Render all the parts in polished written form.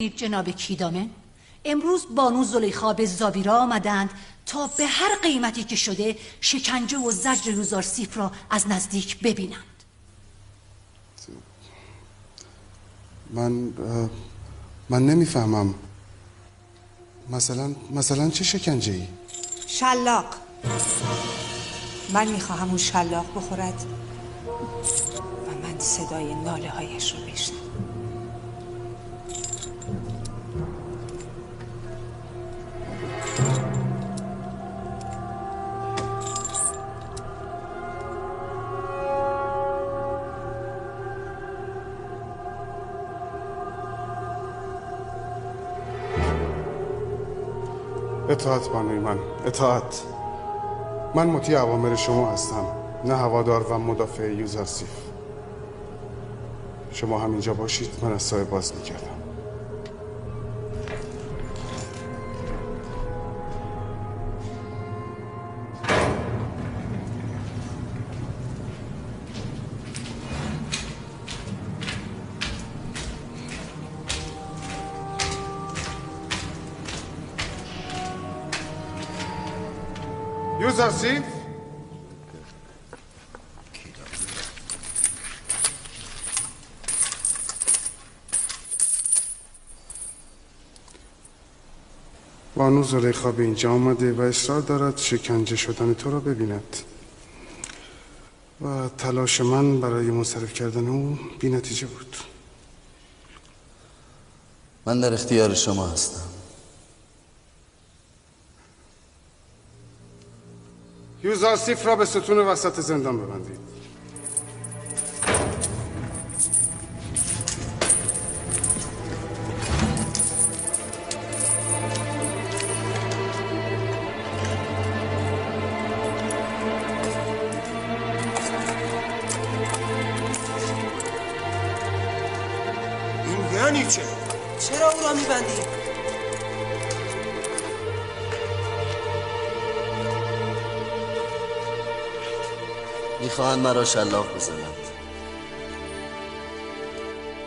جناب کیدامن، امروز بانو زلیخا به زاویرا آمدند تا به هر قیمتی که شده شکنجه و زجر یوزارسیف را از نزدیک ببینند. من نمیفهمم. مثلا چه شکنجه ای؟ شلاق. من میخواهم اون شلاق بخورد و من صدای ناله هایش رو بشنوم. اطاعت بانوی من، اطاعت. من مطیع اوامر شما هستم، نه هوادار و مدافع یوزارسیف. شما همینجا باشید، من از سایه باز میکردم. یوزارسیف؟ بانو زلیخا به اینجا آمده و اصرار دارد شکنجه شدن تو را ببیند و تلاش من برای منصرف کردن او بی نتیجه بود. من در اختیار شما هستم. یوزارسیف را به ستون وسط زندان ببندید. این یعنی چه؟ چرا او را میبندی؟ میخواهند مرا شلاق بزنند.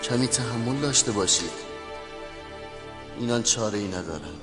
کمی تحمل داشته باشید. اینان چاره ای ندارند.